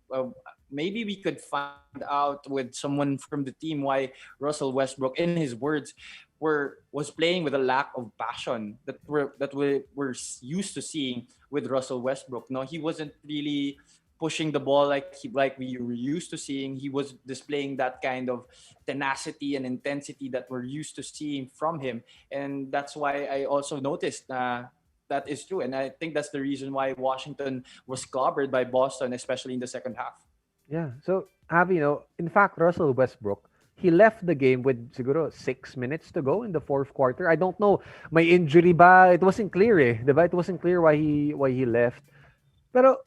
maybe we could find out with someone from the team why Russell Westbrook, in his words, was playing with a lack of passion that we're used to seeing with Russell Westbrook. No, he wasn't really pushing the ball like we were used to seeing. He was displaying that kind of tenacity and intensity that we're used to seeing from him, and that's why I also noticed that is true. And I think that's the reason why Washington was clobbered by Boston, especially in the second half. Yeah. So, have in fact, Russell Westbrook, he left the game with siguro 6 minutes to go in the fourth quarter. I don't know, may injury ba? It wasn't clear diba? It wasn't clear why he left. Pero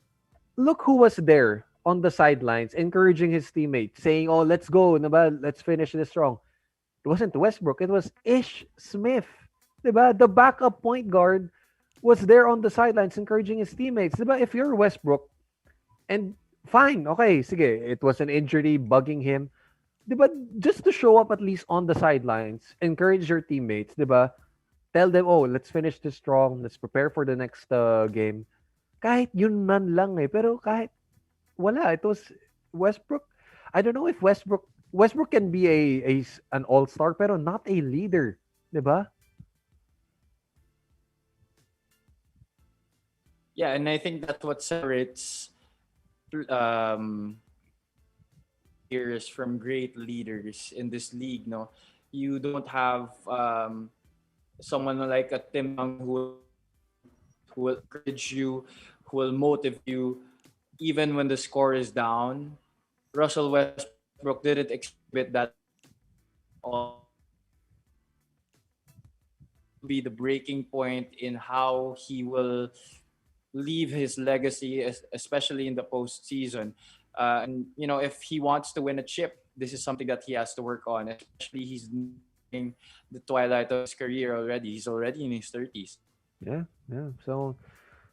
look who was there on the sidelines encouraging his teammates, saying, "Oh, let's go, diba? Let's finish this strong." It wasn't Westbrook, it was Ish Smith. Diba? The backup point guard was there on the sidelines encouraging his teammates. Diba? If you're Westbrook, and fine, okay, sige, it was an injury bugging him. Diba? Just to show up at least on the sidelines, encourage your teammates, diba? Tell them, oh, let's finish this strong. Let's prepare for the next game. Kahit yun man lang Pero kahit wala, it was Westbrook. I don't know if Westbrook can be an all-star pero not a leader, 'di ba? Yeah, and I think that's what separates um, players from great leaders in this league. No, you don't have someone like a Tim Duncan who will encourage you, who will motivate you, even when the score is down. Russell Westbrook didn't exhibit that all be the breaking point in how he will leave his legacy, especially in the postseason. And if he wants to win a chip, this is something that he has to work on. Especially he's in the twilight of his career already. He's already in his 30s. Yeah, yeah. So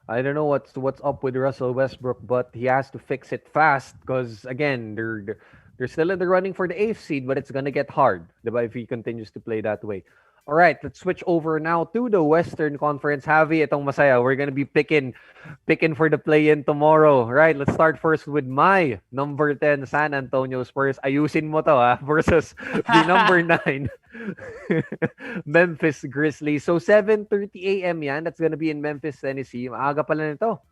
I don't know what's up with Russell Westbrook, but he has to fix it fast because again, they're still in the running for the eighth seed, but it's gonna get hard, diba, if he continues to play that way. All right, let's switch over now to the Western Conference. Javi, itong masaya. We're gonna be picking for the play-in tomorrow. Right, let's start first with my number 10 San Antonio Spurs. Ayusin mo to versus the number 9 Memphis Grizzlies. So 7:30 a.m. yan. That's gonna be in Memphis, Tennessee. Maaga pala nito.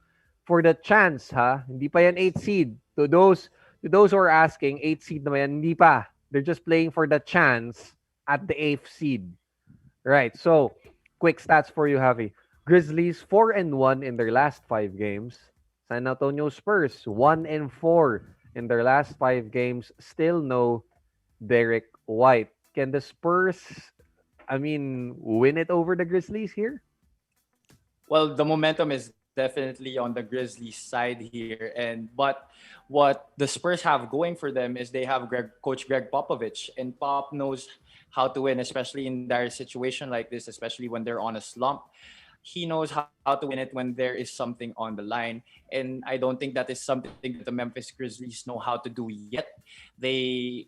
For the chance, hindi pa yan 8 seed. To those who are asking, 8 seed na yan, hindi pa. They're just playing for the chance at the 8th seed. Right, so quick stats for you, Javi. Grizzlies 4-1 in their last 5 games. San Antonio Spurs 1-4 in their last 5 games. Still no Derek White. Can the Spurs, win it over the Grizzlies here? Well, the momentum is definitely on the Grizzlies side here, but what the Spurs have going for them is they have Coach Greg Popovich, and Pop knows how to win, especially in their situation like this, especially when they're on a slump. He knows how to win it when there is something on the line. And I don't think that is something that the Memphis Grizzlies know how to do yet.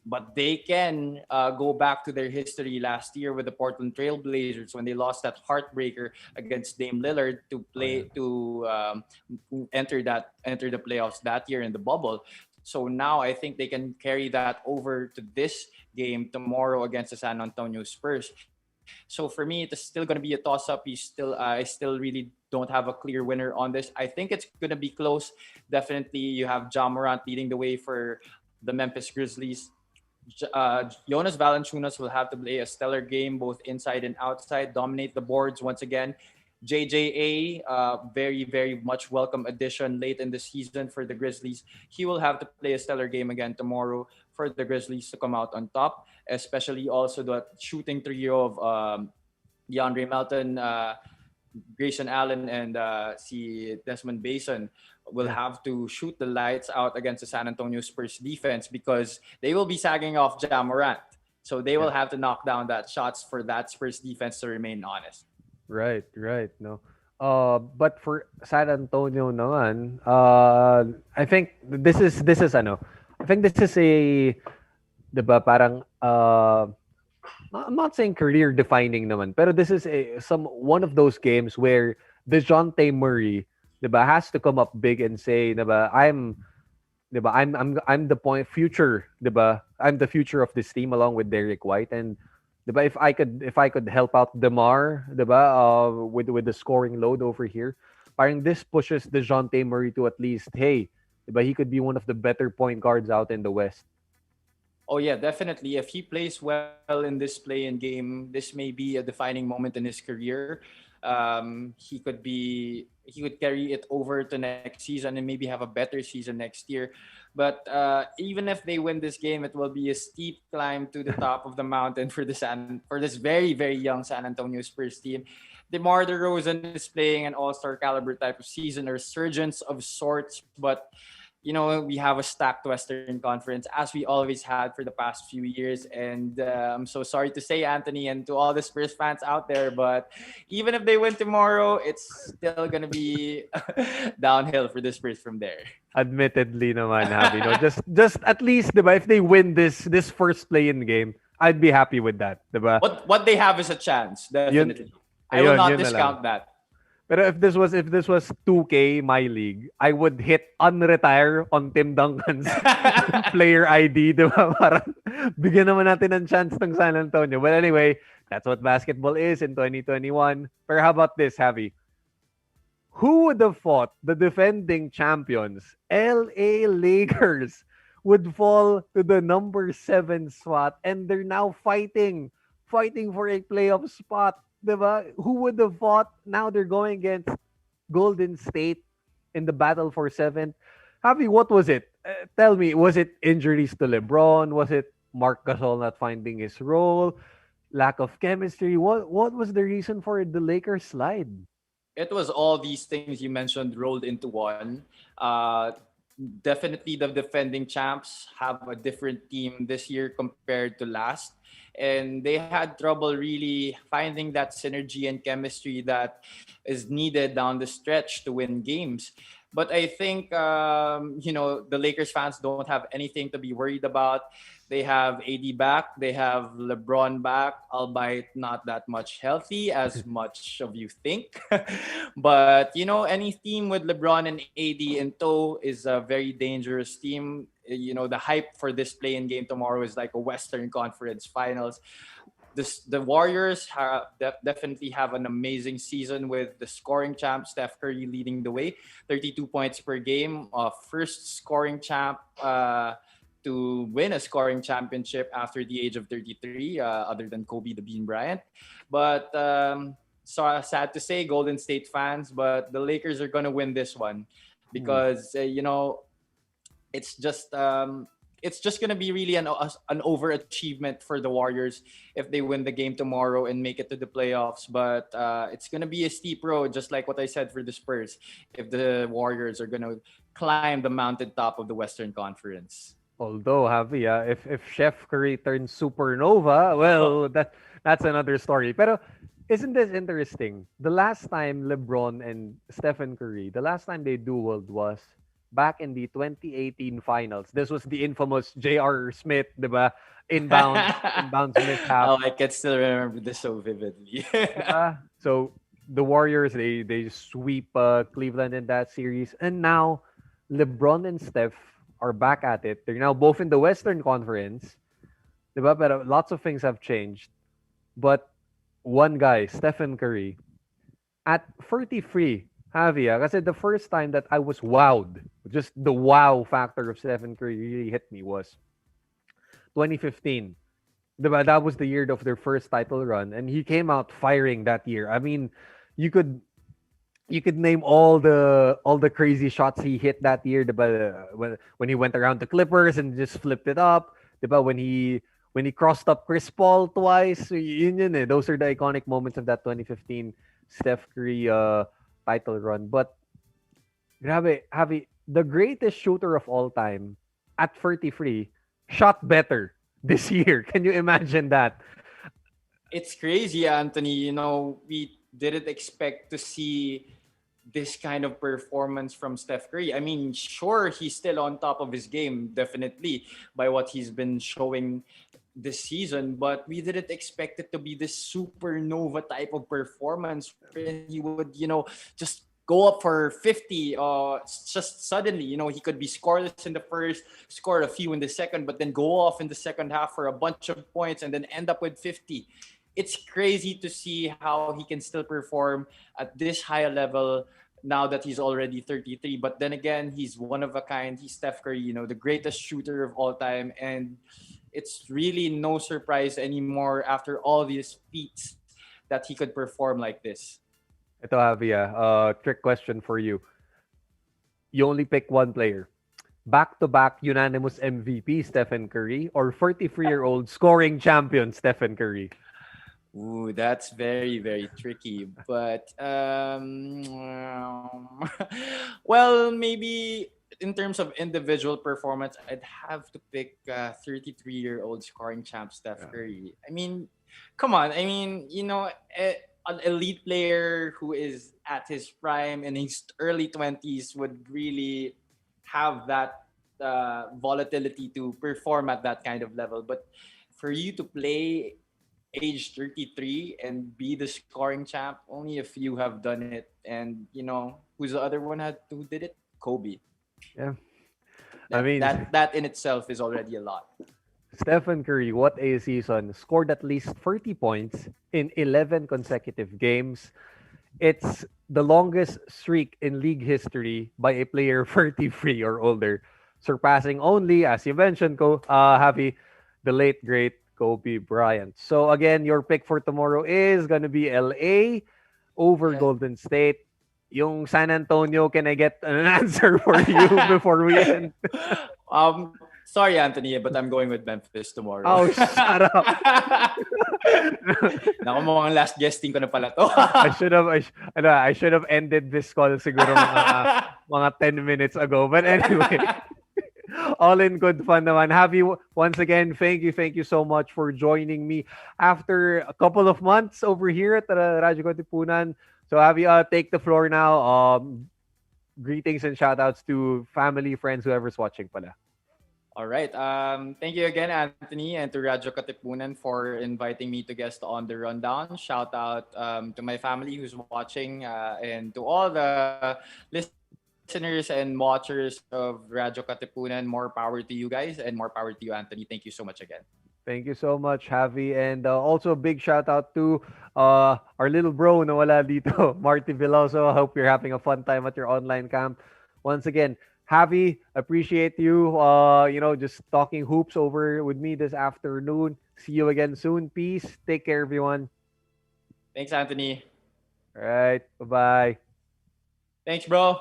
But they can go back to their history last year with the Portland Trail Blazers when they lost that heartbreaker against Dame Lillard to enter the playoffs that year in the bubble. So now I think they can carry that over to this game tomorrow against the San Antonio Spurs. So for me, it's still going to be a toss-up. I still really don't have a clear winner on this. I think it's going to be close. Definitely, you have Ja Morant leading the way for the Memphis Grizzlies. Jonas Valanciunas will have to play a stellar game, both inside and outside, dominate the boards once again. JJA, very, very much welcome addition late in the season for the Grizzlies. He will have to play a stellar game again tomorrow for the Grizzlies to come out on top, especially also the shooting trio of DeAndre Melton, Grayson Allen, and Desmond Basin will have to shoot the lights out against the San Antonio Spurs defense because they will be sagging off Ja Morant. So they will have to knock down that shots for that Spurs defense to remain honest. Right. No. But for San Antonio naman, I think this is I think this is 'Di ba? Parang I'm not saying career defining naman, pero this is one of those games where DeJounte Murray, 'di ba, has to come up big and say, 'di ba, 'di ba, I'm the point future, 'di ba? I'm the future of this team along with Derrick White, and 'di ba, if I could help out DeMar, 'di ba, with the scoring load over here, parang this pushes DeJounte Murray to at least, hey, 'di ba, he could be one of the better point guards out in the West. Oh yeah, definitely. If he plays well in this play-in game, this may be a defining moment in his career. He could carry it over to next season and maybe have a better season next year. But even if they win this game, it will be a steep climb to the top of the mountain for this very very young San Antonio Spurs team. DeMar DeRozan is playing an all-star caliber type of season, a resurgence of sorts, but we have a stacked Western Conference as we always had for the past few years. And I'm so sorry to say, Anthony, and to all the Spurs fans out there, but even if they win tomorrow, it's still going to be downhill for the Spurs from there. Admittedly naman, Javi, no, just at least, 'di ba, if they win this first play-in game, I'd be happy with that, 'di ba? What they have is a chance, Yun, definitely. I will ayun, not yun na lang. discount that. Pero if this was 2K my league, I would hit unretire on Tim Duncan's player ID, 'di ba? Parang bigyan naman natin ng chance ng San Antonio. But anyway, that's what basketball is in 2021. Pero how about this, Javi? Who would have thought the defending champions, LA Lakers, would fall to the number 7 spot, and they're now fighting for a playoff spot, 'di ba? Who would have thought now they're going against Golden State in the battle for 7th? Javi, what was it? Tell me, was it injuries to LeBron? Was it Marc Gasol not finding his role? Lack of chemistry? What was the reason for the Lakers slide? It was all these things you mentioned rolled into one. Definitely, the defending champs have a different team this year compared to last. And they had trouble really finding that synergy and chemistry that is needed down the stretch to win games. But I think, the Lakers fans don't have anything to be worried about. They have AD back. They have LeBron back, albeit not that much healthy as much of you think. But, any team with LeBron and AD in tow is a very dangerous team. The hype for this play-in game tomorrow is like a Western Conference Finals. The Warriors definitely have an amazing season with the scoring champ Steph Curry leading the way, 32 points per game, first scoring champ to win a scoring championship after the age of 33, other than Kobe the Bean Bryant. But so sad to say, Golden State fans, but the Lakers are gonna win this one because it's just going to be really an overachievement for the Warriors if they win the game tomorrow and make it to the playoffs. But it's going to be a steep road, just like what I said for the Spurs, if the Warriors are going to climb the mountaintop of the Western Conference. Although, Javi, if Chef Curry turns supernova, well, that's another story. Pero isn't this interesting? The last time LeBron and Stephen Curry, the last time they dueled was back in the 2018 finals. This was the infamous J.R. Smith, diba? Inbounds mishap. Oh, I can still remember this so vividly. Diba? So the Warriors, they sweep Cleveland in that series. And now, LeBron and Steph are back at it. They're now both in the Western Conference. Diba? But lots of things have changed. But one guy, Stephen Curry, at 33, Javi, kasi the first time that I was wowed, just the wow factor of Stephen Curry really hit me was 2015. Diba? That was the year of their first title run, and he came out firing that year. I mean, you could name all the crazy shots he hit that year. Diba? When he went around the Clippers and just flipped it up. Diba? When he crossed up Chris Paul twice. Yun eh. Those are the iconic moments of that 2015 Steph Curry title run. But grabe, Javi, the greatest shooter of all time at 33 shot better this year. Can you imagine that? It's crazy, Anthony. We didn't expect to see this kind of performance from Steph Curry. I mean, sure, he's still on top of his game, definitely, by what he's been showing this season, but we didn't expect it to be this supernova type of performance where he would, just go up for 50 just suddenly. He could be scoreless in the first, score a few in the second, but then go off in the second half for a bunch of points and then end up with 50. It's crazy to see how he can still perform at this high level now that he's already 33. But then again, he's one of a kind. He's Steph Curry, the greatest shooter of all time. And it's really no surprise anymore after all these feats that he could perform like this. Ito, Javi, trick question for you. You only pick one player. Back-to-back unanimous MVP, Stephen Curry, or 43-year-old scoring champion, Stephen Curry? Ooh, that's very, very tricky. But, well, maybe in terms of individual performance, I'd have to pick 33-year-old scoring champ Steph Curry. I mean, come on. I mean, an elite player who is at his prime in his early 20s would really have that volatility to perform at that kind of level. But for you to play age 33 and be the scoring champ, only a few have done it. And, who's the other one who did it? Kobe. Yeah. That in itself is already a lot. Stephen Curry, what a season. Scored at least 30 points in 11 consecutive games. It's the longest streak in league history by a player 33 or older, surpassing only, as you mentioned, Javi, the late, great Kobe Bryant. So again, your pick for tomorrow is going to be LA over Golden State. Yung San Antonio, can I get an answer for you before we end? Sorry, Anthony, but I'm going with Memphis tomorrow. Oh, shut up. Naku, mukhang last guesting ko na pala to. I should have ended this call siguro mga 10 minutes ago. But anyway, all in good fun naman. Javi, once again, thank you so much for joining me after a couple of months over here at radyo-katipunan. So Javi, take the floor now. Greetings and shoutouts to family, friends, whoever's watching pala. All right. Thank you again, Anthony, and to Radyo Katipunan for inviting me to guest on the Rundown. Shout out to my family who's watching and to all the listeners and watchers of Radyo Katipunan. More power to you guys and more power to you, Anthony. Thank you so much again. Thank you so much, Javi. And also a big shout out to our little bro na wala dito, Marty Villoso. I hope you're having a fun time at your online camp. Once again, Javi, appreciate you, just talking hoops over with me this afternoon. See you again soon. Peace. Take care, everyone. Thanks, Anthony. All right. Bye-bye. Thanks, bro.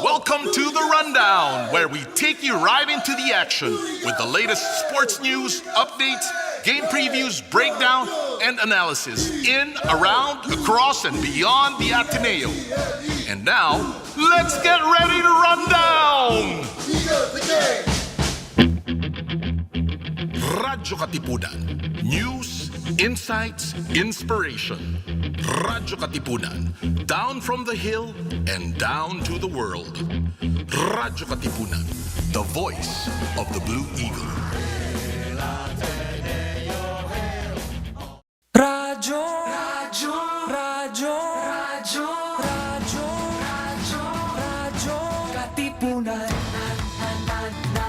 Welcome to the Rundown, where we take you right into the action with the latest sports news, updates, game previews, breakdown, and analysis in, around, across, and beyond the Ateneo. And now, let's get ready to run down! Radyo Katipunan. News, insights, inspiration. Radyo Katipunan. Down from the hill and down to the world. Radyo Katipunan. The voice of the Blue Eagle.